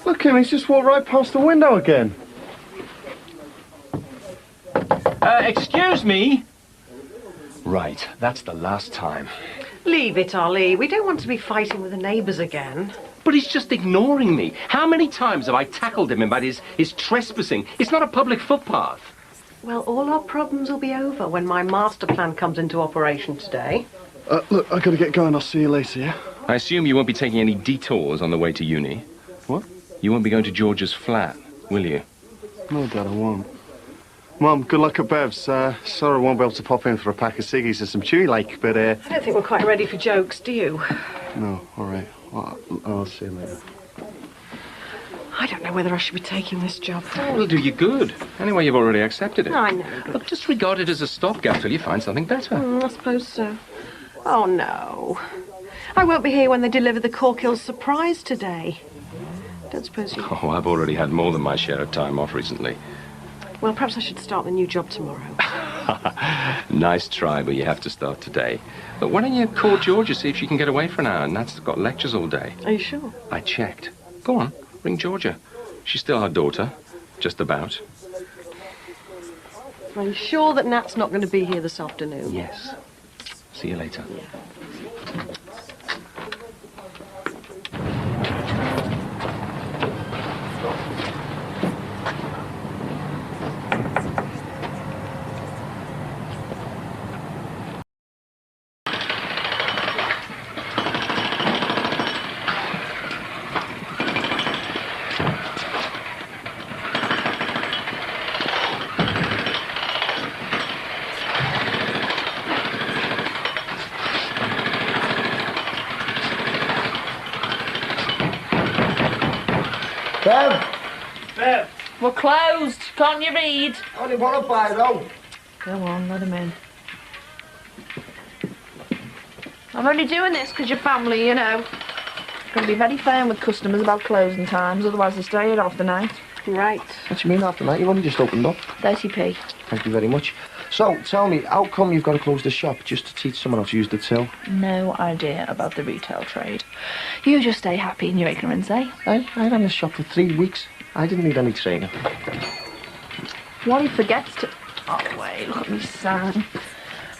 Look at him, he's just walked right past the window again. Excuse me? Right, that's the last time. Leave it, Ollie. We don't want to be fighting with the neighbours again. But he's just ignoring me. How many times have I tackled him about his trespassing? It's not a public footpath. Well, all our problems will be over when my master plan comes into operation today. Look, I've got to get going. I'll see you later, yeah? I assume you won't be taking any detours on the way to uni? What? You won't be going to Georgia's flat, will you? No, Dad, I won't. Mum, good luck at Bev's. Sorry I won't be able to pop in for a pack of ciggies and some chewy like, but I don't think we're quite ready for jokes, do you? No, all right. Well, I'll see you later. I don't know whether I should be taking this job. Oh, it'll do you good. Anyway, you've already accepted it. I know, but... Look, just regard it as a stopgap till you find something better. I suppose so. Oh, no. I won't be here when they deliver the Corkhill surprise today. Don't suppose you... Oh, I've already had more than my share of time off recently. Well, perhaps I should start the new job tomorrow. Nice try, but you have to start today. But why don't you call Georgia, see if she can get away for an hour? Nat's got lectures all day. Are you sure? I checked. Go on, ring Georgia. She's still our daughter. Just about. Are you sure that Nat's not going to be here this afternoon? Yes. See you later. Yeah. Bev! We're closed. Can't you read? Only want to buy though. Go on, let him in. I'm only doing this because you're family, you know. Got to be very firm with customers about closing times, otherwise they stay here half the night. Right. What do you mean after that? You've only just opened up. 30p. Thank you very much. So, tell me, how come you've got to close the shop just to teach someone how to use the till? No idea about the retail trade. You just stay happy in your ignorance, eh? I ran this shop for 3 weeks. I didn't need any training. What he forgets to... Oh, wait, look at me son.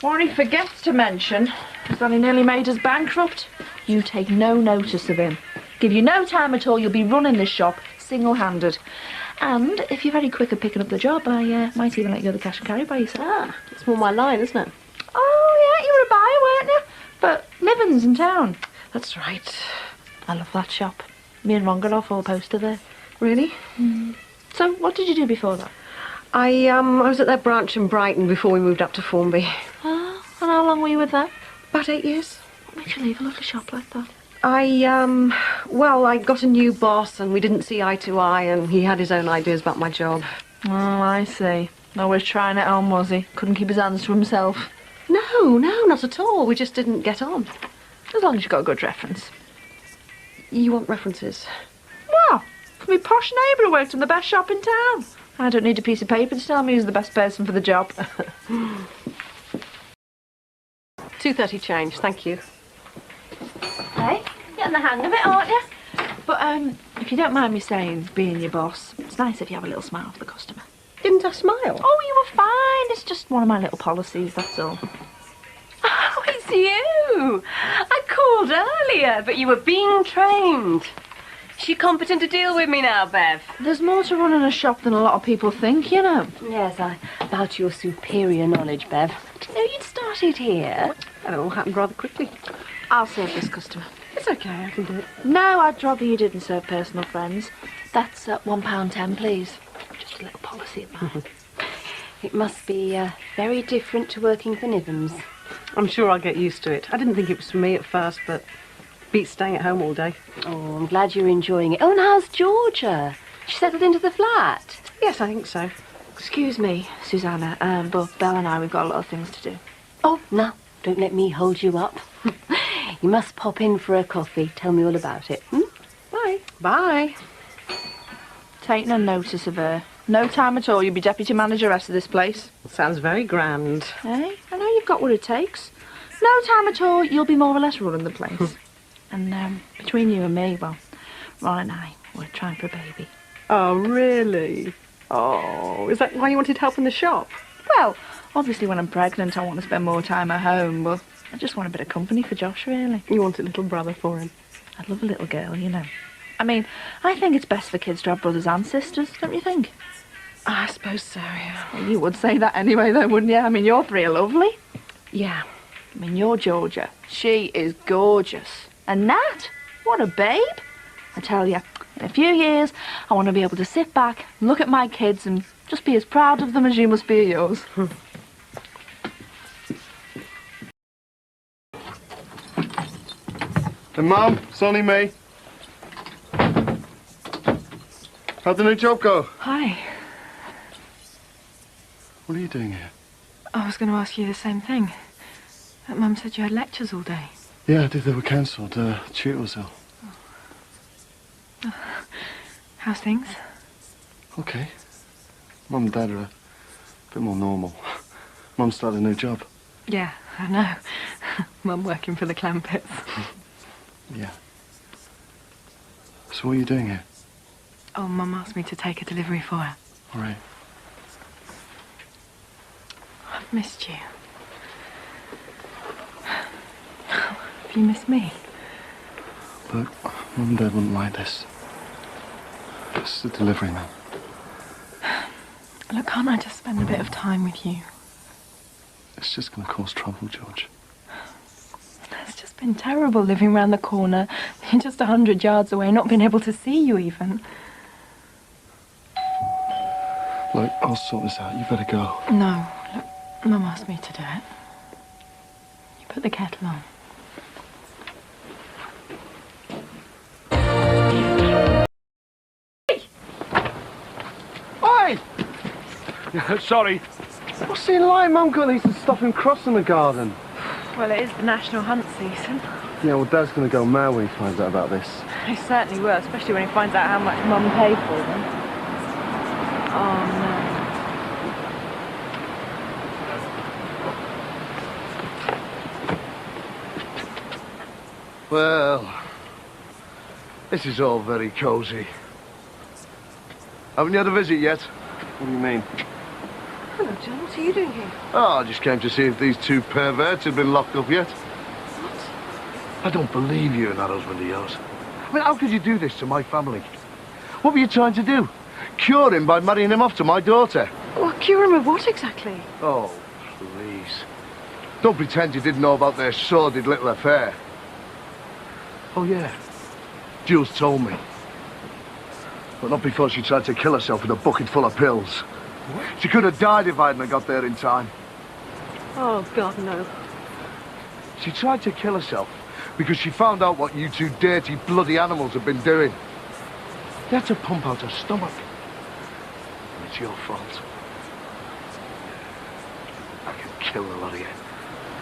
What he forgets to mention is that he nearly made us bankrupt. You take no notice of him. Give you no time at all, you'll be running this shop single-handed. And if you're very quick at picking up the job, I might even let you go the cash and carry by yourself. Ah, it's more my line, isn't it? Oh, yeah, you were a buyer, weren't you? But Niven's in town. That's right. I love that shop. Me and Ron got our full poster there. Really? Mm. So, what did you do before that? I was at their branch in Brighton before we moved up to Formby. Oh, and how long were you with that? About 8 years. What made you leave a lovely shop like that? Well, I got a new boss and we didn't see eye to eye and he had his own ideas about my job. Oh, I see. Always trying it on, was he? Couldn't keep his hands to himself. No, not at all. We just didn't get on. As long as you've got a good reference. You want references? Well, from my posh neighbour who worked in the best shop in town. I don't need a piece of paper to tell me who's the best person for the job. 2.30 change, thank you. Hey, getting the hang of it, aren't you? But, if you don't mind me saying, being your boss, it's nice if you have a little smile for the customer. Didn't I smile? Oh, you were fine. It's just one of my little policies, that's all. Oh, it's you! I called earlier, but you were being trained. Is she competent to deal with me now, Bev? There's more to running a shop than a lot of people think, you know. Yes, I vouch your superior knowledge, Bev. Didn't know you'd started here. That all happened rather quickly. I'll serve this customer. It's okay, I can do it. No, I'd rather you didn't serve personal friends. That's £1.10, please. Just a little policy of mine. It must be very different to working for Nivens. I'm sure I'll get used to it. I didn't think it was for me at first, but beats staying at home all day. Oh, I'm glad you're enjoying it. Oh, and how's Georgia? She settled into the flat? Yes, I think so. Excuse me, Susanna, but Bel and I, we've got a lot of things to do. Oh, no, don't let me hold you up. You must pop in for a coffee. Tell me all about it. Bye. Bye. Take no notice of her. No time at all. You'll be deputy manager rest of this place. Sounds very grand. Hey, I know you've got what it takes. No time at all. You'll be more or less running the place. And between you and me, well, Ron and I, We're trying for a baby. Oh, really? Oh, is that why you wanted help in the shop? Well, obviously when I'm pregnant I want to spend more time at home, but I just want a bit of company for Josh, really. You want a little brother for him? I'd love a little girl, you know. I mean, I think it's best for kids to have brothers and sisters, don't you think? I suppose so, yeah. Well, you would say that anyway, though, wouldn't you? I mean, you're three are lovely. Yeah. I mean, you're Georgia. She is gorgeous. And Nat, what a babe. I tell you, in a few years, I want to be able to sit back, look at my kids and just be as proud of them as you must be of yours. Hey, Mum, it's only me. How'd the new job go? Hi. What are you doing here? I was going to ask you the same thing. Mum said you had lectures all day. Yeah, I did. They were cancelled. Tutor was ill. How's things? Okay. Mum and Dad are a bit more normal. Mum started a new job. Yeah, I know. Mum working for the Clampets. Yeah. So what are you doing here? Oh, Mum asked me to take a delivery for her. All right. I've missed you. Have you missed me? Look, Mum and Dad wouldn't like this. This is the delivery, man. Look, can't I just spend a bit of time with you? It's just going to cause trouble, George. It's just been terrible living round the corner, just 100 yards away, not being able to see you even. Look, I'll sort this out. You better go. No, look, Mum asked me to do it. You put the kettle on. Oi! Sorry. What's he like? Mum got these to stop him crossing the garden. Well, it is the national hunt season. Yeah, well, Dad's going to go mad when he finds out about this. He certainly will, especially when he finds out how much Mum paid for them. Oh, no. Well, this is all very cosy. Haven't you had a visit yet? What do you mean? Hello, John. What are you doing here? Oh, I just came to see if these two perverts had been locked up yet. What? I don't believe you and that husband of yours. I mean, how could you do this to my family? What were you trying to do? Cure him by marrying him off to my daughter? Well, cure him of what exactly? Oh, please. Don't pretend you didn't know about their sordid little affair. Oh, yeah. Jules told me. But not before she tried to kill herself with a bucket full of pills. What? She could have died if I hadn't got there in time. Oh, God, no. She tried to kill herself because she found out what you two dirty, bloody animals have been doing. They had to pump out her stomach. And it's your fault. I can kill the lot of you.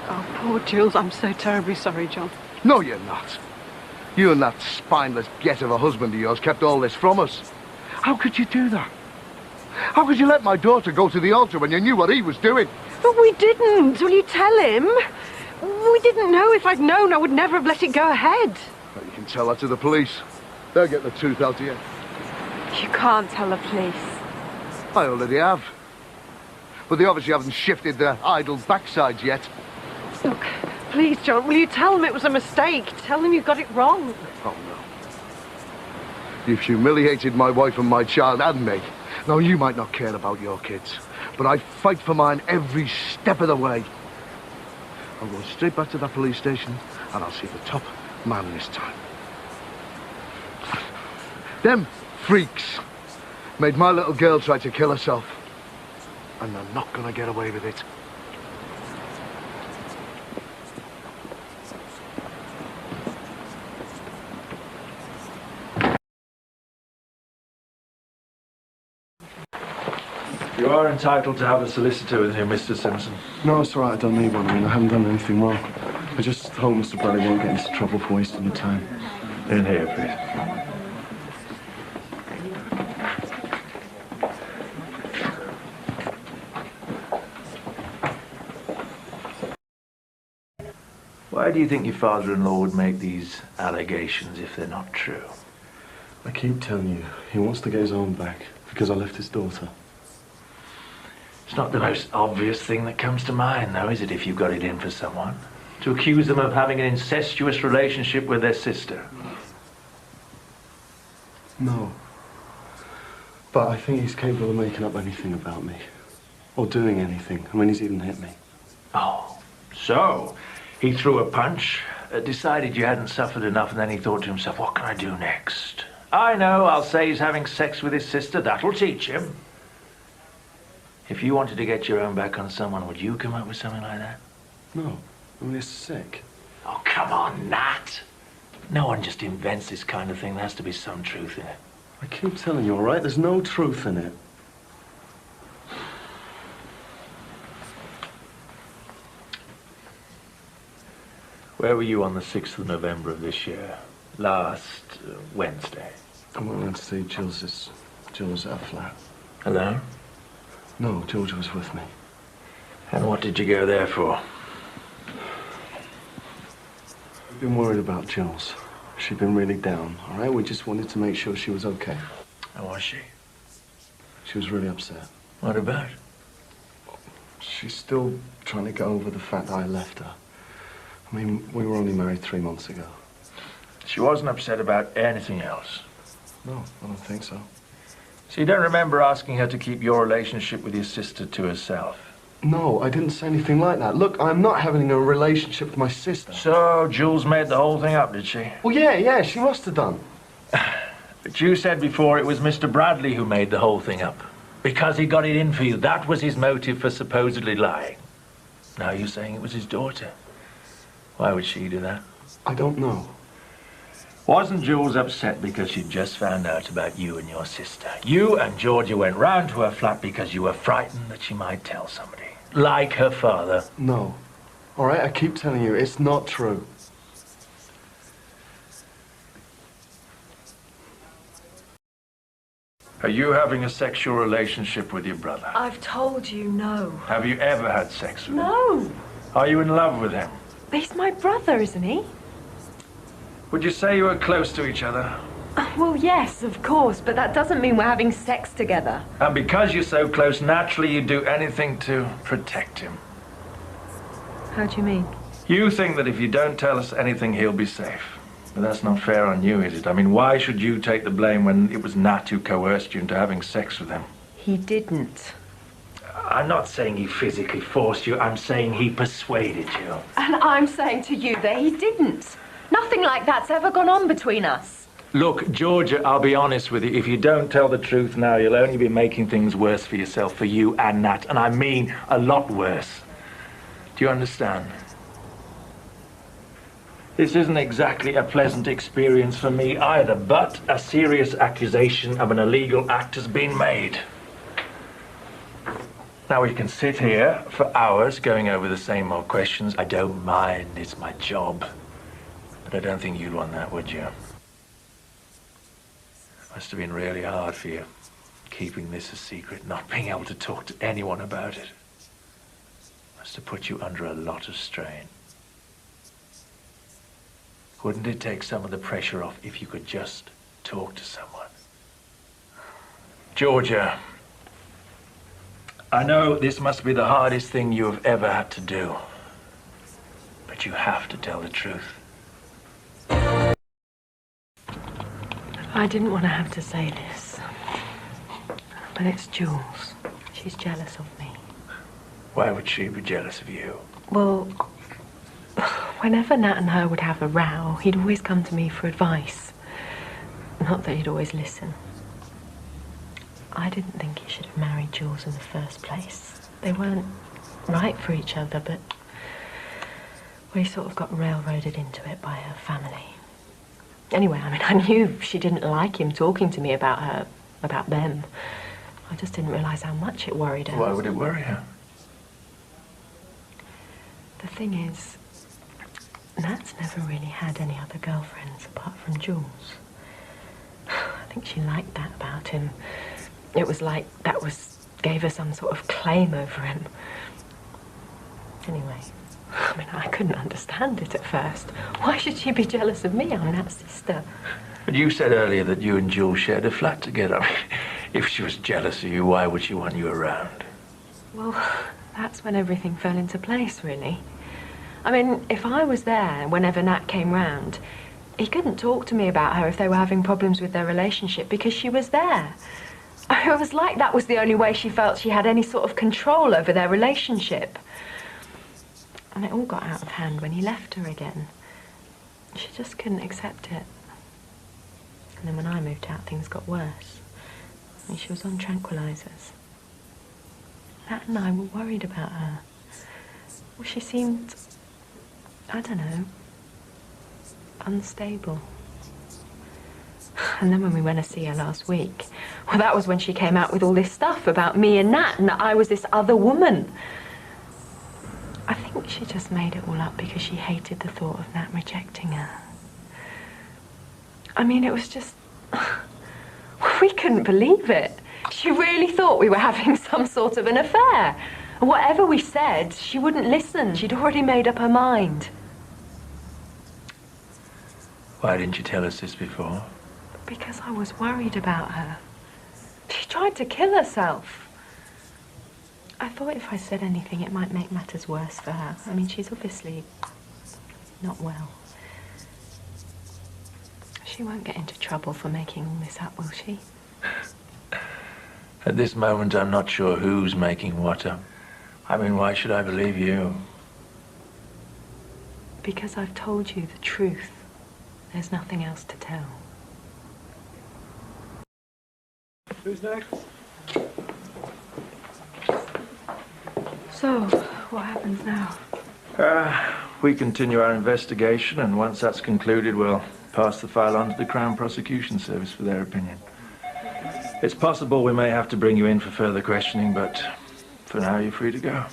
Oh, poor Jules. I'm so terribly sorry, John. No, you're not. You and that spineless get of a husband of yours kept all this from us. How could you do that? How could you let my daughter go to the altar when you knew what he was doing? But we didn't. Will you tell him? We didn't know. If I'd known, I would never have let it go ahead. Well, you can tell that to the police. They'll get the truth out of you. You can't tell the police. I already have. But they obviously haven't shifted their idle backsides yet. Look, please, John, will you tell them it was a mistake? Tell them you got it wrong. Oh, no. You've humiliated my wife and my child and me. Now, you might not care about your kids, but I fight for mine every step of the way. I'll go straight back to that police station, and I'll see the top man this time. Them freaks made my little girl try to kill herself, and they're not gonna get away with it. You are entitled to have a solicitor with you, Mr. Simpson. No, it's all right. I don't need one. I mean, I haven't done anything wrong. I just hope Mr. Bradley won't get into trouble for wasting your time. In here, please. Why do you think your father-in-law would make these allegations if they're not true? I keep telling you, he wants to get his own back because I left his daughter. It's not the most obvious thing that comes to mind, though, is it, if you've got it in for someone? To accuse them of having an incestuous relationship with their sister. No. But I think he's capable of making up anything about me. Or doing anything. I mean, he's even hit me. Oh, so he threw a punch, decided you hadn't suffered enough, and then he thought to himself, what can I do next? I know, I'll say he's having sex with his sister. That'll teach him. If you wanted to get your own back on someone, would you come up with something like that? No. I mean, it's sick. Oh, come on, Nat. No one just invents this kind of thing. There has to be some truth in it. I keep telling you, all right? There's no truth in it. Where were you on the 6th of November of this year? Last Wednesday. I went to see Jules at her flat. Alone? No, Georgia was with me. And what did you go there for? I've been worried about Jules. She'd been really down, all right? We just wanted to make sure she was okay. How was she? She was really upset. What about? She's still trying to get over the fact that I left her. I mean, we were only married 3 months ago. She wasn't upset about anything else? No, I don't think so. So you don't remember asking her to keep your relationship with your sister to herself? No, I didn't say anything like that. Look, I'm not having a relationship with my sister. So Jules made the whole thing up, did she? Well, yeah, she must have done. But you said before it was Mr. Bradley who made the whole thing up. Because he got it in for you. That was his motive for supposedly lying. Now you're saying it was his daughter. Why would she do that? I don't know. Wasn't Jules upset because she'd just found out about you and your sister? You and Georgia went round to her flat because you were frightened that she might tell somebody. Like her father. No. All right, I keep telling you, it's not true. Are you having a sexual relationship with your brother? I've told you no. Have you ever had sex with him? No. Are you in love with him? He's my brother, isn't he? Would you say you were close to each other? Well, yes, of course, but that doesn't mean we're having sex together. And because you're so close, naturally you'd do anything to protect him. How do you mean? You think that if you don't tell us anything, he'll be safe. But that's not fair on you, is it? I mean, why should you take the blame when it was Nat who coerced you into having sex with him? He didn't. I'm not saying he physically forced you. I'm saying he persuaded you. And I'm saying to you that he didn't. Nothing like that's ever gone on between us. Look, Georgia, I'll be honest with you. If you don't tell the truth now, you'll only be making things worse for yourself, for you and Nat. And I mean a lot worse. Do you understand? This isn't exactly a pleasant experience for me either, but a serious accusation of an illegal act has been made. Now we can sit here for hours going over the same old questions. I don't mind, it's my job. But I don't think you'd want that, would you? Must have been really hard for you, keeping this a secret, not being able to talk to anyone about it. Must have put you under a lot of strain. Wouldn't it take some of the pressure off if you could just talk to someone? Georgia, I know this must be the hardest thing you have ever had to do, but you have to tell the truth. I didn't want to have to say this, but it's Jules. She's jealous of me. Why would she be jealous of you? Well, whenever Nat and her would have a row, he'd always come to me for advice. Not that he'd always listen. I didn't think he should have married Jules in the first place. They weren't right for each other, but we sort of got railroaded into it by her family. Anyway, I mean, I knew she didn't like him talking to me about them. I just didn't realise how much it worried her. Why would it worry her? The thing is, Nat's never really had any other girlfriends apart from Jules. I think she liked that about him. It was like that gave her some sort of claim over him. Anyway, I mean, I couldn't understand it at first. Why should she be jealous of me? I'm Nat's sister. But you said earlier that you and Jules shared a flat together. If she was jealous of you, why would she want you around? Well, that's when everything fell into place, really. I mean, if I was there whenever Nat came round, he couldn't talk to me about her if they were having problems with their relationship because she was there. It was like that was the only way she felt she had any sort of control over their relationship. And it all got out of hand when he left her again. She just couldn't accept it. And then when I moved out, things got worse. I mean, she was on tranquilizers. Nat and I were worried about her. Well, she seemed, I don't know, unstable. And then when we went to see her last week, well, that was when she came out with all this stuff about me and Nat and that I was this other woman. I think she just made it all up because she hated the thought of Nat rejecting her. I mean, it was just... we couldn't believe it. She really thought we were having some sort of an affair. And whatever we said, she wouldn't listen. She'd already made up her mind. Why didn't you tell us this before? Because I was worried about her. She tried to kill herself. I thought if I said anything, it might make matters worse for her. I mean, she's obviously not well. She won't get into trouble for making all this up, will she? At this moment, I'm not sure who's making what up. I mean, why should I believe you? Because I've told you the truth. There's nothing else to tell. Who's next? So, what happens now? We continue our investigation, and once that's concluded, we'll pass the file on to the Crown Prosecution Service for their opinion. It's possible we may have to bring you in for further questioning, but for now, you're free to go.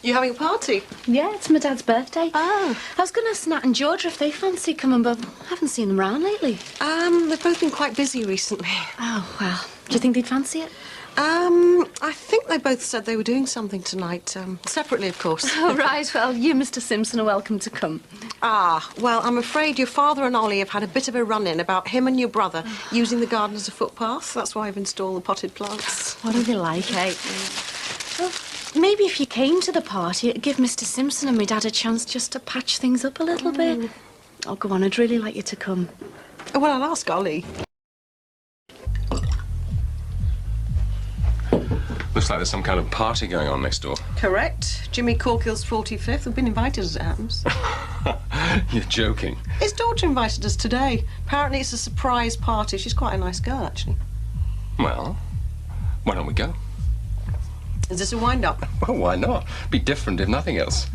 You having a party? Yeah, it's my dad's birthday. Oh. I was going to ask Nat and Georgia if they fancy coming, but I haven't seen them round lately. They've both been quite busy recently. Oh, well. Do you think they'd fancy it? I think they both said they were doing something tonight, separately, of course. Oh, right. Well, you, Mr. Simpson, are welcome to come. Ah, well, I'm afraid your father and Ollie have had a bit of a run-in about him and your brother using the garden as a footpath. That's why I've installed the potted plants. What are they like, eh? Well, maybe if you came to the party, it'd give Mr. Simpson and my dad a chance just to patch things up a little bit. Oh, go on, I'd really like you to come. Oh, well, I'll ask Ollie. Looks like there's some kind of party going on next door. Correct. Jimmy Corkhill's 45th. We've been invited, as it happens. You're joking. His daughter invited us today. Apparently it's a surprise party. She's quite a nice girl, actually. Well, why don't we go? Is this a wind-up? Well, why not? Be different if nothing else.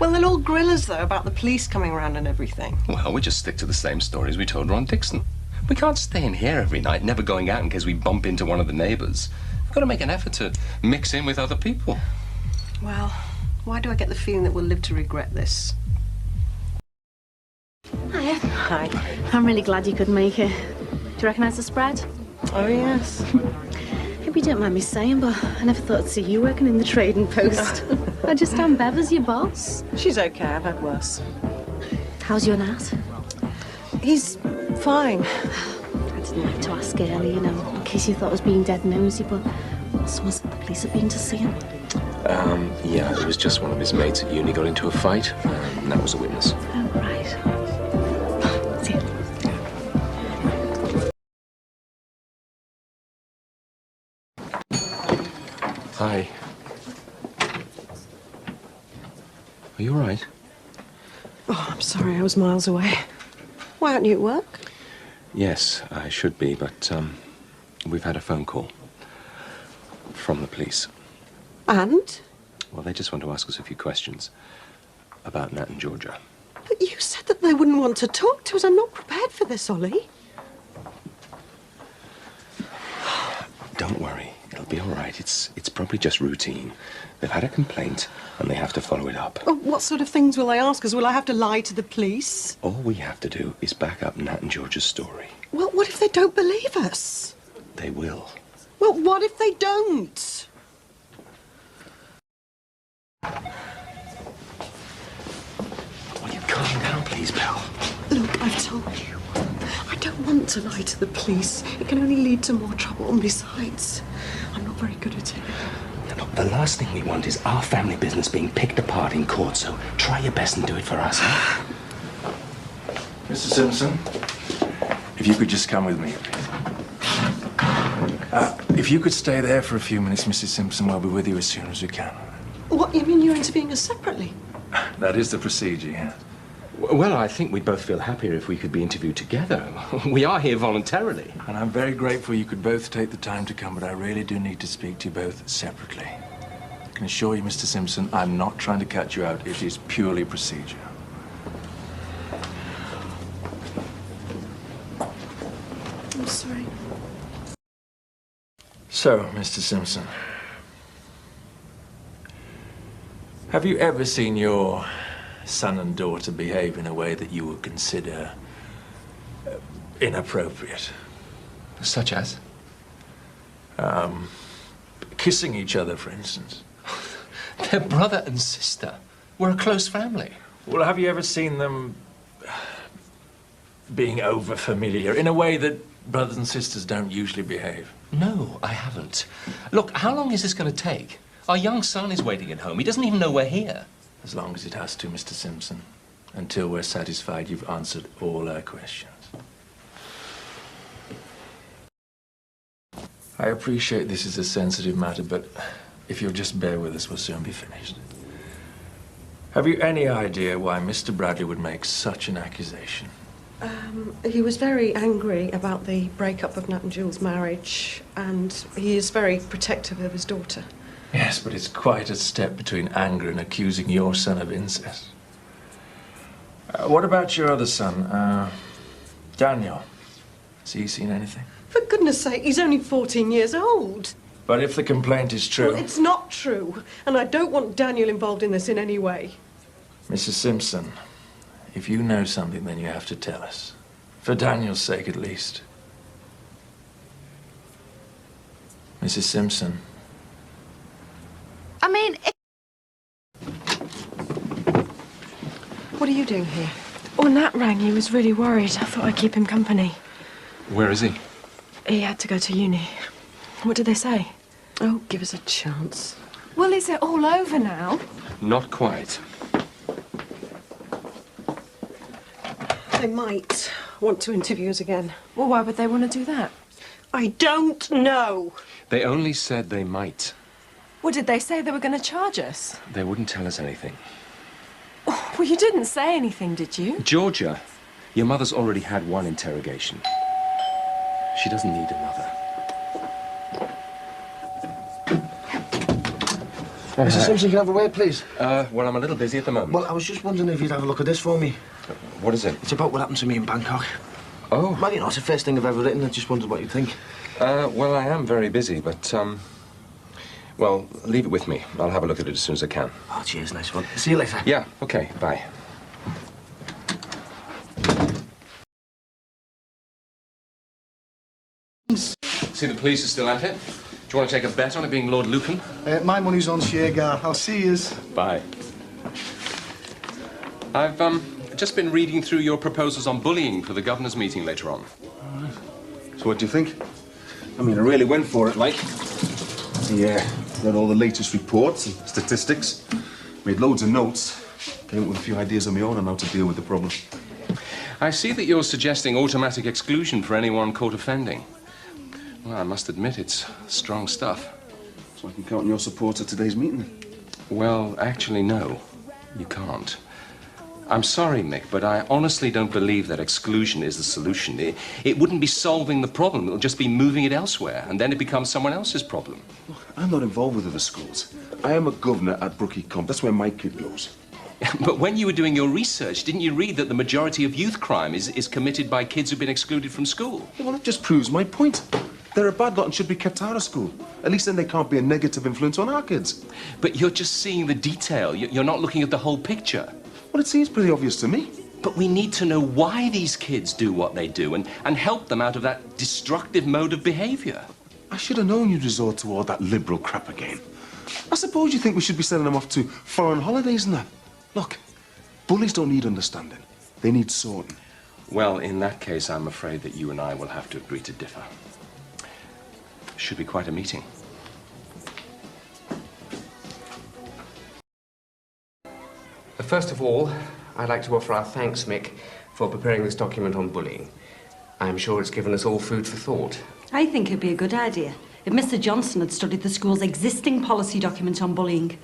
Well, they'll all grill us, though, about the police coming around and everything. Well, we just stick to the same stories we told Ron Dixon. We can't stay in here every night, never going out in case we bump into one of the neighbours. We've got to make an effort to mix in with other people. Well, why do I get the feeling that we'll live to regret this? Hiya. Hi. I'm really glad you could make it. Do you recognise the spread? Oh, yes. Hope you don't mind me saying, but I never thought I'd see you working in the Trading Post. I just Aunt Bev as your boss. She's okay. I've had worse. How's your Nat? He's fine. I didn't like to ask early, you know, in case you thought I was being dead nosy, but someone said the police had been to see him. Yeah, it was just one of his mates at uni got into a fight, and that was a witness. Oh, right. See you. Hi. Are you all right? Oh, I'm sorry. I was miles away. Why aren't you at work? Yes, I should be, but we've had a phone call from the police. And? Well, they just want to ask us a few questions about Nat and Georgia. But you said that they wouldn't want to talk to us. I'm not prepared for this, Ollie. Don't worry. It'll be all right. It's probably just routine. They've had a complaint, and they have to follow it up. Oh, what sort of things will they ask us? Will I have to lie to the police? All we have to do is back up Nat and Georgia's story. Well, what if they don't believe us? They will. Well, what if they don't? Will you calm down, please, Bel? Look, I've told you. I don't want to lie to the police. It can only lead to more trouble, and besides, I'm not very good at it. Look, the last thing we want is our family business being picked apart in court, so try your best and do it for us, huh? Mr. Simpson, if you could just come with me. If you could stay there for a few minutes, Mrs. Simpson, we'll be with you as soon as we can. What, you mean you're interviewing us separately? That is the procedure, yeah. Well, I think we'd both feel happier if we could be interviewed together. We are here voluntarily. And I'm very grateful you could both take the time to come, but I really do need to speak to you both separately. I can assure you, Mr. Simpson, I'm not trying to catch you out. It is purely procedure. I'm sorry. So, Mr. Simpson, have you ever seen your son and daughter behave in a way that you would consider inappropriate? Such as? Kissing each other, for instance. They're brother and sister. We're a close family. Well, have you ever seen them being over-familiar in a way that brothers and sisters don't usually behave? No, I haven't. Look, how long is this going to take? Our young son is waiting at home. He doesn't even know we're here. As long as it has to, Mr. Simpson. Until we're satisfied you've answered all our questions. I appreciate this is a sensitive matter, but if you'll just bear with us, we'll soon be finished. Have you any idea why Mr. Bradley would make such an accusation? He was very angry about the breakup of Nat and Jules' marriage, and he is very protective of his daughter. Yes, but it's quite a step between anger and accusing your son of incest. What about your other son, Daniel? Has he seen anything? For goodness sake, he's only 14 years old. But if the complaint is true... Well, it's not true, and I don't want Daniel involved in this in any way. Mrs. Simpson, if you know something, then you have to tell us. For Daniel's sake, at least. Mrs. Simpson. I mean... What are you doing here? Oh, Nat rang. He was really worried. I thought I'd keep him company. Where is he? He had to go to uni. What did they say? Oh, give us a chance. Well, is it all over now? Not quite. They might want to interview us again. Well, why would they want to do that? I don't know. They only said they might. Well, did they say they were going to charge us? They wouldn't tell us anything. Oh, well, you didn't say anything, did you? Georgia, your mother's already had one interrogation. She doesn't need another. Mr. Simpson, can I have a word, please? Well, I'm a little busy at the moment. Well, I was just wondering if you'd have a look at this for me. What is it? It's about what happened to me in Bangkok. Oh. Well, you know, it's the first thing I've ever written. I just wondered what you'd think. Well, I am very busy, but, well, leave it with me. I'll have a look at it as soon as I can. Oh, cheers, nice one. See you later. Yeah, okay, bye. See, the police are still at it. Do you want to take a bet on it being Lord Lucan? My money's on Shergar. I'll see yous. Bye. I've, just been reading through your proposals on bullying for the governor's meeting later on. So what do you think? I mean, I really went for it, like. Yeah, read all the latest reports and statistics. Made loads of notes. Came up with a few ideas of my own on how to deal with the problem. I see that you're suggesting automatic exclusion for anyone caught offending. Well, I must admit, it's strong stuff. So I can count on your support at today's meeting? Well, actually, no. You can't. I'm sorry, Mick, but I honestly don't believe that exclusion is the solution. It wouldn't be solving the problem. It'll just be moving it elsewhere, and then it becomes someone else's problem. Look, I'm not involved with other schools. I am a governor at Brookside. That's where my kid goes. But when you were doing your research, didn't you read that the majority of youth crime is committed by kids who've been excluded from school? Yeah, well, it just proves my point. They're a bad lot and should be kept out of school. At least then they can't be a negative influence on our kids. But you're just seeing the detail. You're not looking at the whole picture. Well, it seems pretty obvious to me. But we need to know why these kids do what they do and help them out of that destructive mode of behaviour. I should have known you'd resort to all that liberal crap again. I suppose you think we should be sending them off to foreign holidays and that. Look, bullies don't need understanding. They need sorting. Well, in that case, I'm afraid that you and I will have to agree to differ. Should be quite a meeting. First of all, I'd like to offer our thanks, Mick, for preparing this document on bullying. I'm sure it's given us all food for thought. I think it'd be a good idea if Mr. Johnson had studied the school's existing policy document on bullying.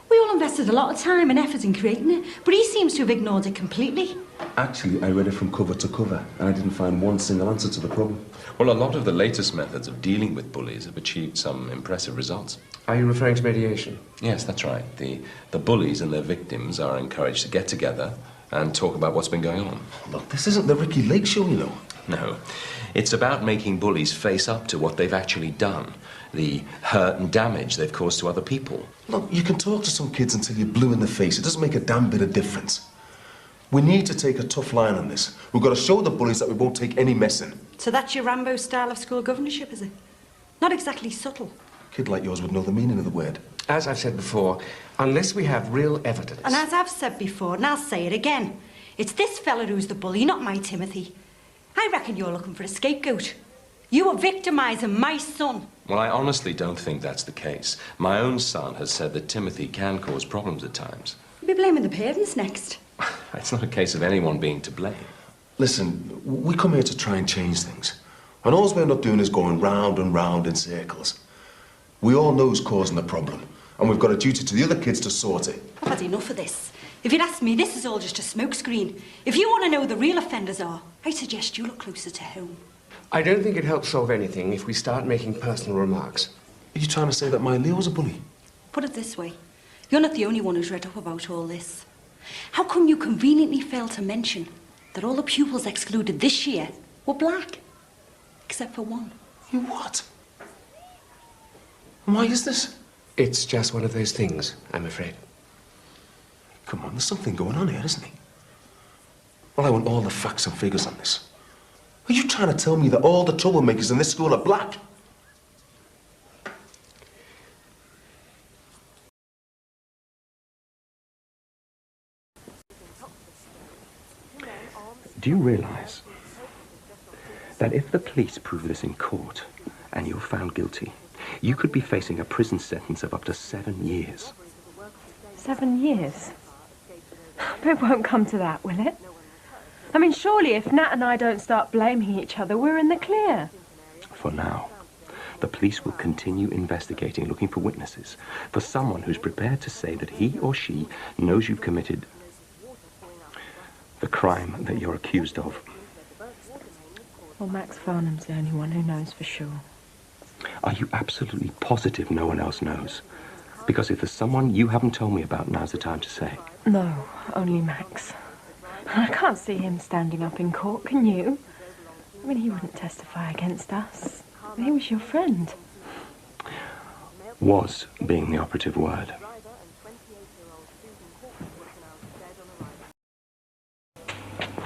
We all invested a lot of time and effort in creating it, but he seems to have ignored it completely. Actually, I read it from cover to cover, and I didn't find one single answer to the problem. Well, a lot of the latest methods of dealing with bullies have achieved some impressive results. Are you referring to mediation? Yes, that's right. The bullies and their victims are encouraged to get together and talk about what's been going on. Look, this isn't the Ricky Lake show, you know. No. It's about making bullies face up to what they've actually done, the hurt and damage they've caused to other people. Look, you can talk to some kids until you're blue in the face. It doesn't make a damn bit of difference. We need to take a tough line on this. We've got to show the bullies that we won't take any messing. So that's your Rambo style of school governorship, is it? Not exactly subtle. A kid like yours would know the meaning of the word. As I've said before, unless we have real evidence... And as I've said before, and I'll say it again, it's this fella who's the bully, not my Timothy. I reckon you're looking for a scapegoat. You are victimising my son. Well, I honestly don't think that's the case. My own son has said that Timothy can cause problems at times. You'll be blaming the parents next. It's not a case of anyone being to blame. Listen, we come here to try and change things. And all we end up doing is going round and round in circles. We all know who's causing the problem. And we've got a duty to the other kids to sort it. I've had enough of this. If you'd asked me, this is all just a smokescreen. If you want to know who the real offenders are, I suggest you look closer to home. I don't think it helps solve anything if we start making personal remarks. Are you trying to say that my Leo's a bully? Put it this way. You're not the only one who's read up about all this. How come you conveniently fail to mention that all the pupils excluded this year were black? Except for one. You what? And why is this? It's just one of those things, I'm afraid. Come on, there's something going on here, isn't there? Well, I want all the facts and figures on this. Are you trying to tell me that all the troublemakers in this school are black? Do you realise that if the police prove this in court and you're found guilty, you could be facing a prison sentence of up to 7 years? 7 years? But it won't come to that, will it? I mean, surely if Nat and I don't start blaming each other, we're in the clear. For now. The police will continue investigating, looking for witnesses, for someone who's prepared to say that he or she knows you've committed the crime that you're accused of. Well, Max Farnham's the only one who knows for sure. Are you absolutely positive no one else knows? Because if there's someone you haven't told me about, now's the time to say. No, only Max. I can't see him standing up in court, can you? I mean, he wouldn't testify against us. He was your friend. Was being the operative word.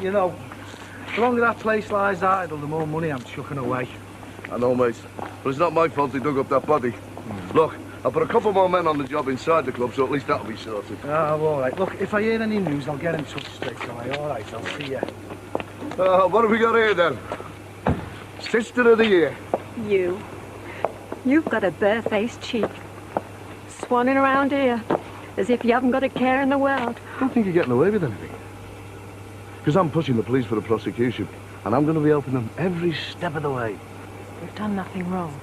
You know, the longer that place lies idle, the more money I'm chucking away. I know, mate. But it's not my fault they dug up that body. Look, I'll put a couple more men on the job inside the club, so at least that'll be sorted. Oh, all right. Look, if I hear any news, I'll get in touch straight away. All right, I'll see you. What have we got here, then? Sister of the Year. You've got a bare-faced cheek. Swanning around here, as if you haven't got a care in the world. I don't think you're getting away with anything. Because I'm pushing the police for the prosecution, and I'm going to be helping them every step of the way. We've done nothing wrong.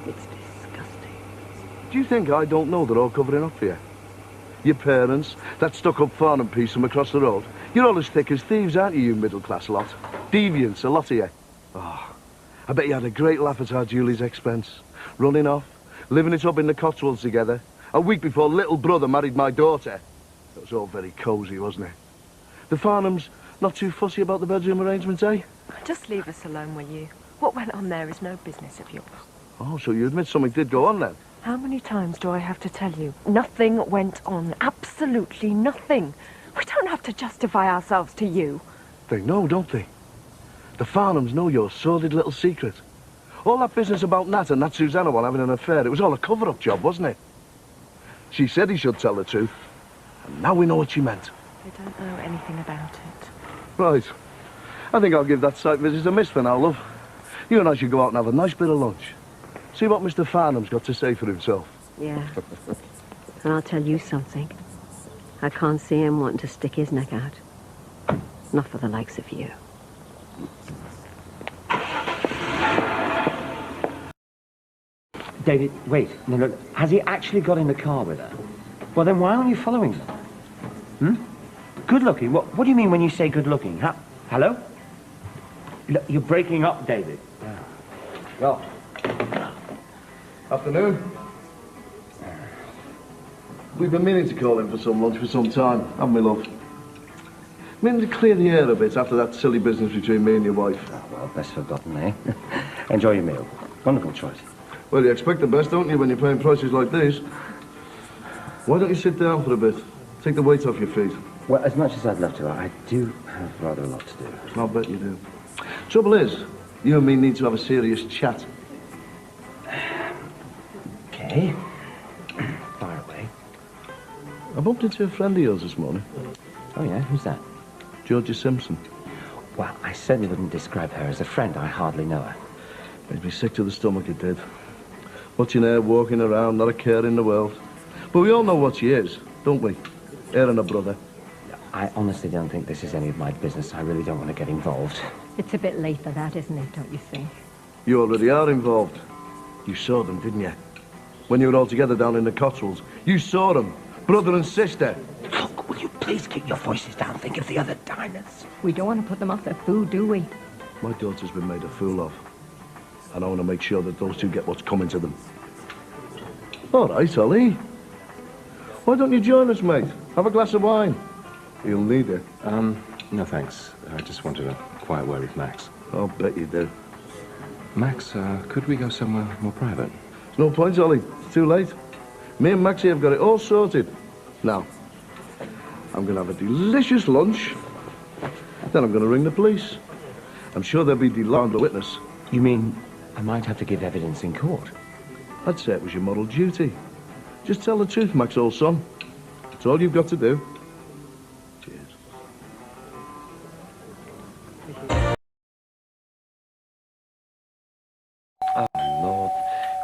It's disgusting. Do you think I don't know they're all covering up for you? Your parents, that stuck-up Farnham piece from across the road. You're all as thick as thieves, aren't you, you middle-class lot? Deviants, a lot of you. Oh, I bet you had a great laugh at our Julie's expense. Running off, living it up in the Cotswolds together. A week before little brother married my daughter. It was all very cosy, wasn't it? The Farnhams not too fussy about the bedroom arrangements, eh? Just leave us alone, will you? What went on there is no business of yours. Oh, so you admit something did go on then? How many times do I have to tell you? Nothing went on. Absolutely nothing. We don't have to justify ourselves to you. They know, don't they? The Farnhams know your sordid little secret. All that business about Nat and that Susanna one having an affair, it was all a cover-up job, wasn't it? She said he should tell the truth, and now we know what she meant. They don't know anything about it. Right. I think I'll give that site visit a miss for now, love. You and I should go out and have a nice bit of lunch. See what Mr. Farnham's got to say for himself. Yeah. And I'll tell you something. I can't see him wanting to stick his neck out. Not for the likes of you. David, wait. No, look. Has he actually got in the car with her? Well, then why aren't you following them? Hmm? Good looking? What do you mean when you say good looking? Hello? Look, you're breaking up, David. Yeah. Well. Afternoon. We've been meaning to call in for some lunch for some time, haven't we, love? Meaning to clear the air a bit after that silly business between me and your wife. Oh, well, best forgotten, eh? Enjoy your meal. Wonderful choice. Well, you expect the best, don't you, when you're paying prices like these? Why don't you sit down for a bit? Take the weight off your feet. Well, as much as I'd love to, I do have rather a lot to do. I'll bet you do. Trouble is, you and me need to have a serious chat. Okay. Fire away. I bumped into a friend of yours this morning. Oh, yeah? Who's that? Georgia Simpson. Well, I certainly wouldn't describe her as a friend. I hardly know her. Made me sick to the stomach, it did. Watching her walking around, not a care in the world. But we all know what she is, don't we? Her and her brother. I honestly don't think this is any of my business. I really don't want to get involved. It's a bit late for that, isn't it, don't you think? You already are involved. You saw them, didn't you? When you were all together down in the Cotswolds. You saw them, brother and sister. Look, will you please keep your voices down? Think of the other diners. We don't want to put them off their food, do we? My daughter's been made a fool of. And I want to make sure that those two get what's coming to them. All right, Ollie. Why don't you join us, mate? Have a glass of wine. You'll need it. No thanks. I just wanted a quiet word with Max. I'll bet you do. Max, could we go somewhere more private? There's no point, Ollie. It's too late. Me and Maxie have got it all sorted. Now, I'm going to have a delicious lunch. Then I'm going to ring the police. I'm sure they'll be delighted on the witness. You mean I might have to give evidence in court? I'd say it was your moral duty. Just tell the truth, Max, old son. That's all you've got to do. Cheers. Oh, Lord.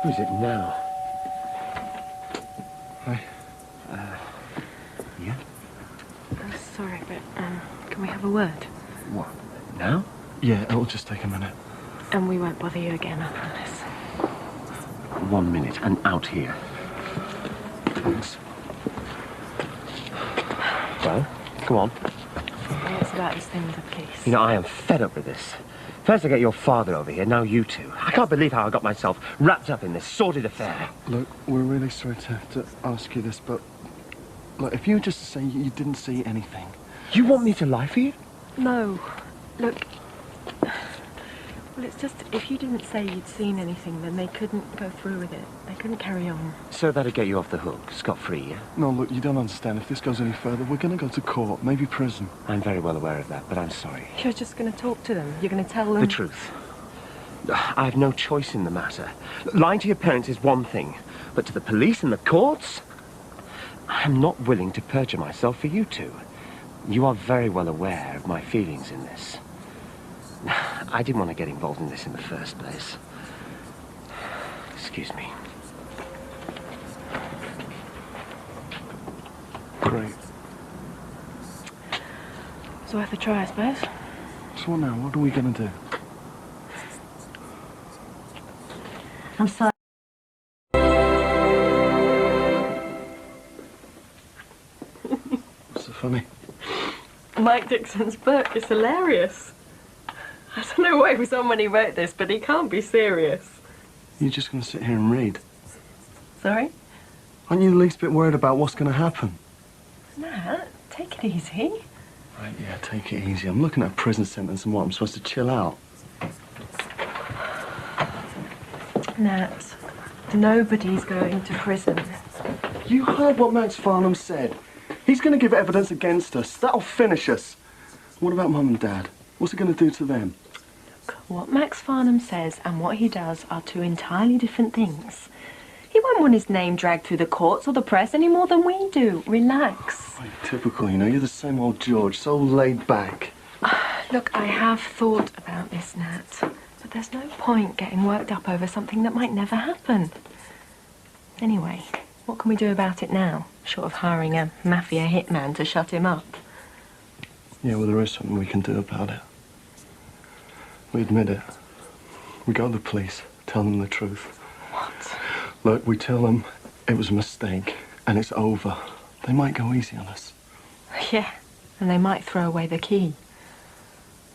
Who's it now? Hi. Yeah? I'm sorry, but, can we have a word? What? Now? Yeah, it'll just take a minute. And we won't bother you again, I promise. 1 minute and out here. Thanks. Well, come on. It's about this thing with the police. You know, I am fed up with this. First I get your father over here, now you two. I can't believe how I got myself wrapped up in this sordid affair. Look, we're really sorry to have to ask you this, but... Look, if you were just to say you didn't see anything... You want me to lie for you? No. Look... Well, it's just, if you didn't say you'd seen anything, then they couldn't go through with it. They couldn't carry on. So that'd get you off the hook, scot-free, yeah? No, look, you don't understand. If this goes any further, we're going to go to court, maybe prison. I'm very well aware of that, but I'm sorry. You're just going to talk to them? You're going to tell them? The truth. I have no choice in the matter. Lying to your parents is one thing, but to the police and the courts? I am not willing to perjure myself for you two. You are very well aware of my feelings in this. I didn't want to get involved in this in the first place. Excuse me. Great. It's worth a try, I suppose. So what now? What are we going to do? I'm sorry. What's so funny? Mike Dixon's book is hilarious. I don't know what he was on when he wrote this, but he can't be serious. You're just going to sit here and read? Sorry? Aren't you the least bit worried about what's going to happen? Nat, take it easy. Right, yeah, take it easy. I'm looking at a prison sentence and what, I'm supposed to chill out? Nat, nobody's going to prison. You heard what Max Farnham said. He's going to give evidence against us. That'll finish us. What about Mum and Dad? What's it going to do to them? Look, what Max Farnham says and what he does are two entirely different things. He won't want his name dragged through the courts or the press any more than we do. Relax. Oh, typical, you know. You're the same old George, so laid back. Look, I have thought about this, Nat, but there's no point getting worked up over something that might never happen. Anyway, what can we do about it now, short of hiring a mafia hitman to shut him up? Yeah, well, there is something we can do about it. We admit it. We go to the police, tell them the truth. What? Look, we tell them it was a mistake and it's over. They might go easy on us. Yeah, and they might throw away the key.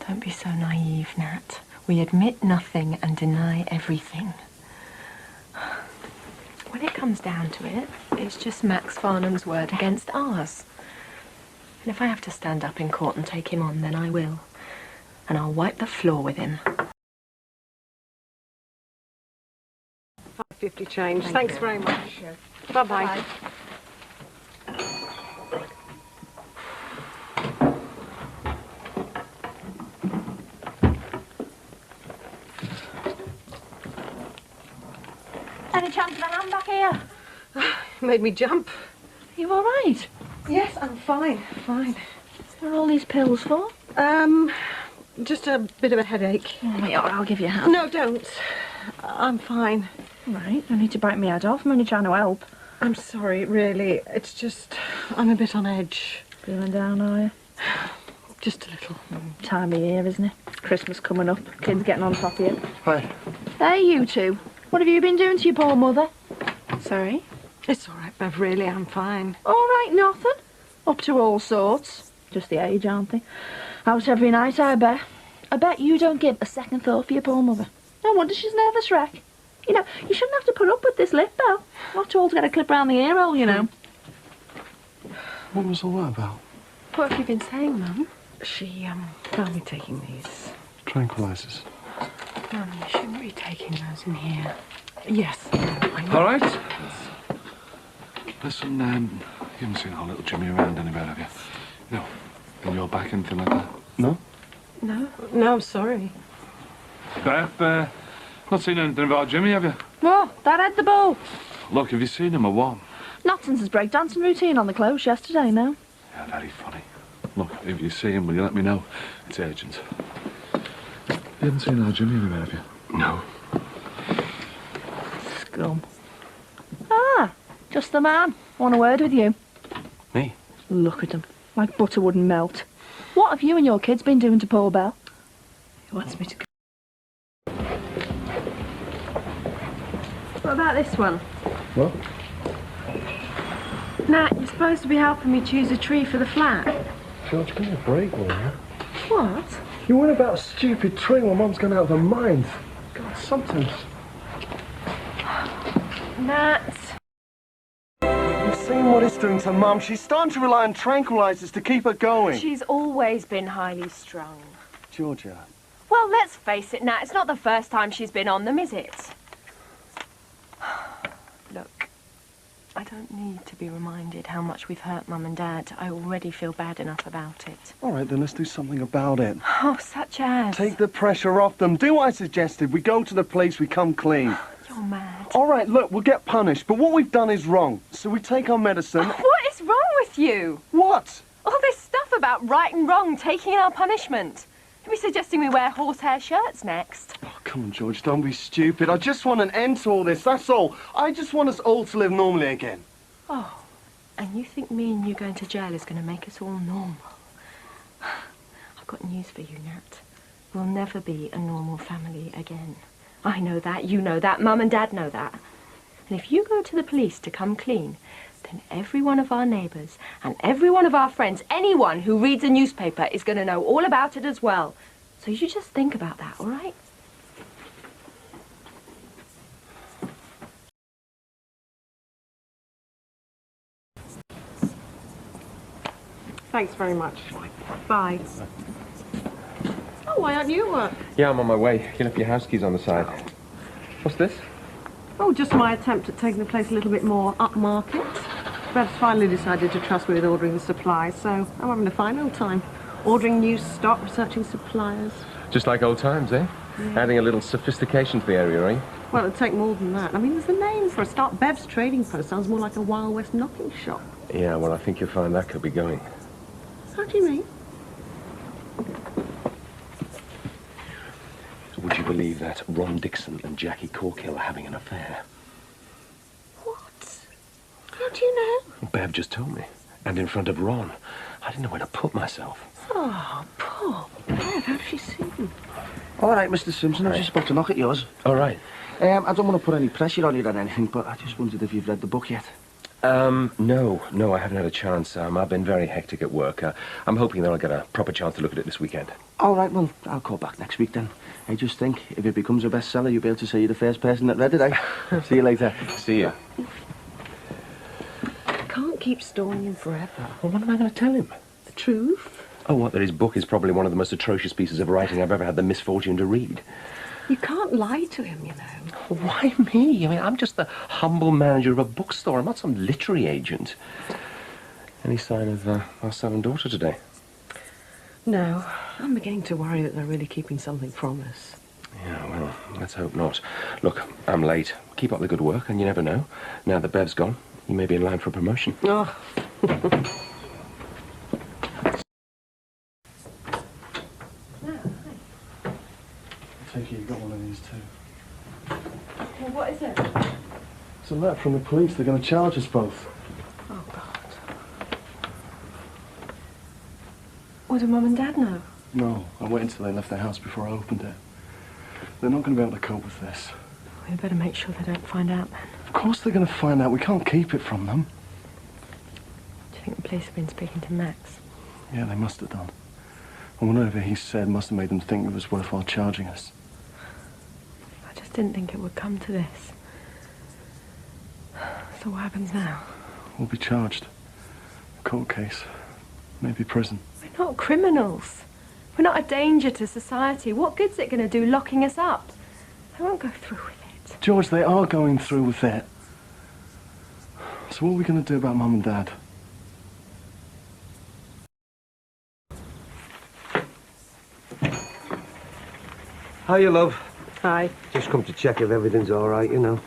Don't be so naive, Nat. We admit nothing and deny everything. When it comes down to it, it's just Max Farnham's word against ours. And if I have to stand up in court and take him on, then I will. And I'll wipe the floor with him. £5.50 change. Thanks very much. Bye-bye. Any chance of a hand back here? Made me jump. Are you all right? Yes, I'm fine. Fine. What are all these pills for? Just a bit of a headache. Oh, yeah, I'll give you a hand. No, don't. I'm fine. All right, no need to bite me head off. I'm only trying to help. I'm sorry, really. It's just, I'm a bit on edge. Feeling down, are you? Just a little. Time of year, isn't it? Christmas coming up. Kids getting on top of you. Hi. Hey, you two. What have you been doing to your poor mother? Sorry? It's all right, Bev, really. I'm fine. All right, nothing. Up to all sorts. Just the age, aren't they? Out every night, I bet. I bet you don't give a second thought for your poor mother. No wonder she's nervous wreck. You know, you shouldn't have to put up with this lip, Bel. Not too old to get a clip round the ear hole, you know. What was all that about? What have you been saying, Mum? She, found me taking these. Tranquilizers. Mum, you shouldn't be taking those in here. Yes. All right. Listen, you haven't seen our little Jimmy around anywhere, have you? No. In your back, anything like that? No? No. No, I'm sorry. Beth, not seen anything about Jimmy, have you? Oh, that had the ball. Look, have you seen him or what? Not since his breakdancing routine on the close yesterday, no. Yeah, very funny. Look, if you see him, will you let me know? It's urgent. You haven't seen our Jimmy anywhere, have you? No. Scum. Ah, just the man. Want a word with you? Me? Look at him. Like butter wouldn't melt. What have you and your kids been doing to poor Bel? He wants me to go. What about this one? What? Nat, you're supposed to be helping me choose a tree for the flat. George, give me a break, will you? What? You went about a stupid tree while Mum's gone out of her mind. God, sometimes. Nat. You've seen what it's doing to Mum. She's starting to rely on tranquilizers to keep her going. She's always been highly strung. Georgia. Well, let's face it, Nat, it's not the first time she's been on them, is it? Look, I don't need to be reminded how much we've hurt Mum and Dad. I already feel bad enough about it. All right, then let's do something about it. Oh, such as? Take the pressure off them. Do what I suggested. We go to the police, we come clean. You're mad. All right, look, we'll get punished, but what we've done is wrong. So we take our medicine. What is wrong with you? What? All this stuff about right and wrong, taking our punishment. Are we suggesting we wear horsehair shirts next? Oh, come on, George, don't be stupid. I just want an end to all this, that's all. I just want us all to live normally again. Oh, and you think me and you going to jail is going to make us all normal? I've got news for you, Nat. We'll never be a normal family again. I know that, you know that, Mum and Dad know that. And if you go to the police to come clean, then every one of our neighbours and every one of our friends, anyone who reads a newspaper is going to know all about it as well. So you just think about that, all right? Thanks very much. Bye. Oh, why aren't you? Yeah, I'm on my way. You left your house keys on the side. What's this? Oh, just my attempt at taking the place a little bit more upmarket. Bev's finally decided to trust me with ordering the supplies, so I'm having a fine old time. Ordering new stock, researching suppliers. Just like old times, eh? Yeah. Adding a little sophistication to the area, eh? Well, it'd take more than that. I mean, there's a name for a start. Bev's Trading Post sounds more like a Wild West knocking shop. Yeah, well, I think you'll find that could be going. How do you mean? So would you believe that Ron Dixon and Jackie Corkhill are having an affair? What? How do you know? Bev just told me. And in front of Ron. I didn't know where to put myself. Oh, poor Bev. How does she see him? All right, Mr. Simpson, I was just about to knock at yours. All right. I don't want to put any pressure on you or anything, but I just wondered if you've read the book yet. No, I haven't had a chance. I've been very hectic at work. I'm hoping that I'll get a proper chance to look at it this weekend. All right, well, I'll call back next week then. I just think if it becomes a bestseller, you'll be able to say you're the first person that read it, eh? See you later. See ya. I can't keep stalling him forever. Well, what am I going to tell him? The truth? Oh, what, that his book is probably one of the most atrocious pieces of writing I've ever had the misfortune to read. You can't lie to him, you know. Why me? I mean, I'm just the humble manager of a bookstore. I'm not some literary agent. Any sign of our son and daughter today? No. I'm beginning to worry that they're really keeping something from us. Yeah, well, let's hope not. Look, I'm late. Keep up the good work, and you never know. Now that Bev's gone, you may be in line for a promotion. Oh. Take it you got one of these too. Well, what is it? It's a letter from the police. They're going to charge us both. Oh, God. What do Mum and Dad know? No, I waited until they left the house before I opened it. They're not going to be able to cope with this. We better make sure they don't find out, then. Of course they're going to find out. We can't keep it from them. Do you think the police have been speaking to Max? Yeah, they must have done. And whatever he said must have made them think it was worthwhile charging us. I just didn't think it would come to this. So what happens now? We'll be charged. Court case. Maybe prison. We're not criminals. We're not a danger to society. What good's it going to do locking us up? They won't go through with it. George, they are going through with it. So what are we going to do about Mum and Dad? Hiya, love. Hi. Just come to check if everything's all right, you know.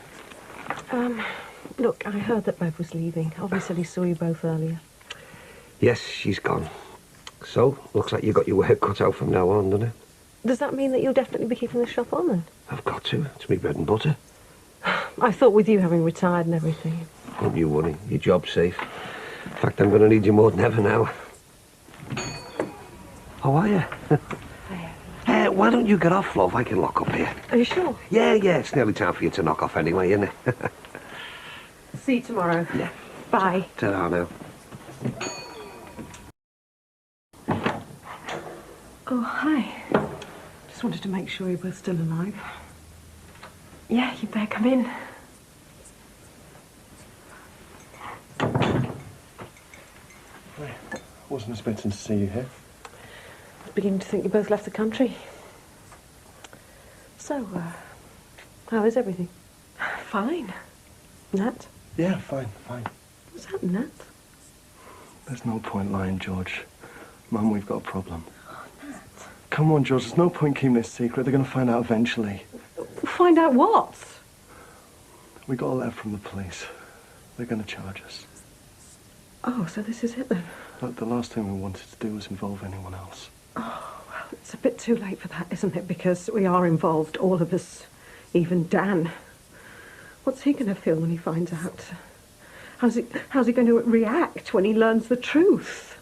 Look, I heard that Bev was leaving. Obviously saw you both earlier. Yes, she's gone. So, looks like you got your work cut out from now on, doesn't it? Does that mean that you'll definitely be keeping the shop on, then? I've got to. It's me bread and butter. I thought with you having retired and everything. Don't you worry. Your job's safe. In fact, I'm going to need you more than ever now. How are you? Why don't you get off, love? I can lock up here. Are you sure? Yeah, it's nearly time for you to knock off anyway, isn't it? See you tomorrow. Yeah. Bye. Ta-ra now. Oh, hi. Just wanted to make sure you're both still alive. Yeah, you better come in. Wasn't expecting to see you here. I was beginning to think you both left the country. So, how is everything? Fine. Nat? Yeah, fine. What's happened, Nat? There's no point lying, George. Mum, we've got a problem. Come on, George, there's no point keeping this secret. They're going to find out eventually. Find out what? We got a letter from the police. They're going to charge us. Oh, so this is it then? Look, the last thing we wanted to do was involve anyone else. Oh, well, it's a bit too late for that, isn't it? Because we are involved, all of us. Even Dan. What's he going to feel when he finds out? How's he going to react when he learns the truth?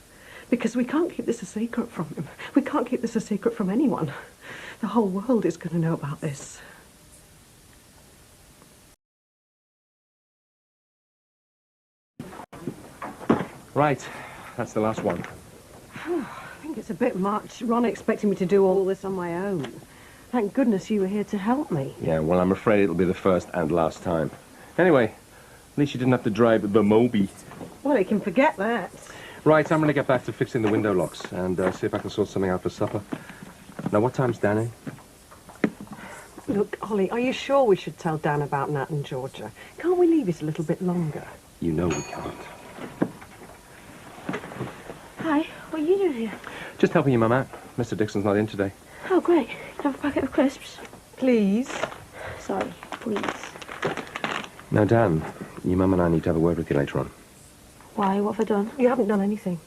Because we can't keep this a secret from him. We can't keep this a secret from anyone. The whole world is going to know about this. Right, that's the last one. I think it's a bit much. Ron expecting me to do all this on my own. Thank goodness you were here to help me. Yeah, well, I'm afraid it'll be the first and last time. Anyway, at least you didn't have to drive the Moby. Well, you can forget that. Right, I'm going to get back to fixing the window locks and see if I can sort something out for supper. Now, what time's Danny? Look, Ollie, are you sure we should tell Dan about Nat and Georgia? Can't we leave it a little bit longer? You know we can't. Hi, what are you doing here? Just helping your mum out. Mr. Dixon's not in today. Oh, great. Can I have a packet of crisps? Please. Sorry, please. Now, Dan, your mum and I need to have a word with you later on. Why? What have I done? You haven't done anything.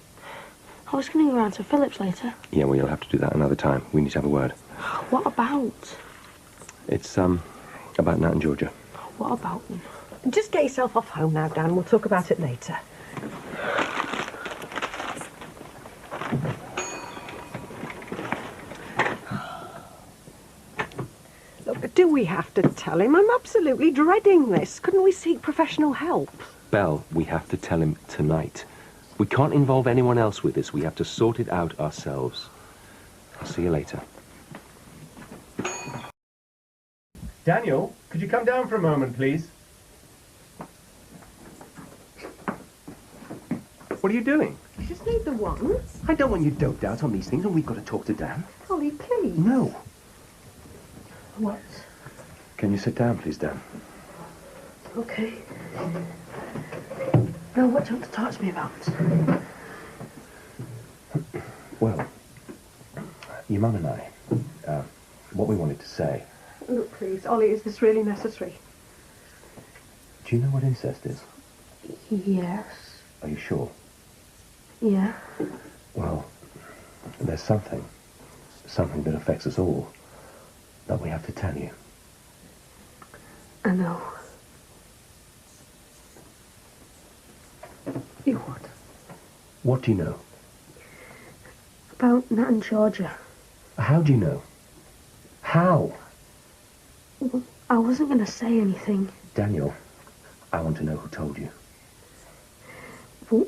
I was going to go round to Phillips later. Yeah, well, you'll have to do that another time. We need to have a word. What about? It's, about Nat and Georgia. What about them? Just get yourself off home now, Dan. We'll talk about it later. Look, do we have to tell him? I'm absolutely dreading this. Couldn't we seek professional help? Belle, we have to tell him tonight. We can't involve anyone else with this. We have to sort it out ourselves. I'll see you later. Daniel, could you come down for a moment, please? What are you doing? You just need the ones. I don't want you doped out on these things, and we've got to talk to Dan. Ollie, please. No. What? Can you sit down, please, Dan? Okay. Now, what do you want to talk to me about? Well, your mum and I, what we wanted to say. Look, please, Ollie, is this really necessary? Do you know what incest is? Yes. Are you sure? Yeah. Well, there's something that affects us all, that we have to tell you. I know. You what? What do you know? About Nat and Georgia. How do you know? How? Well, I wasn't going to say anything. Daniel, I want to know who told you. Well,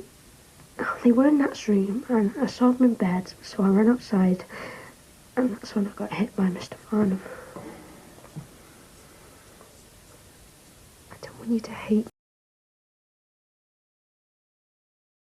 they were in Nat's room, and I saw them in bed, so I ran outside, and that's when I got hit by Mr. Farnham. I don't want you to hate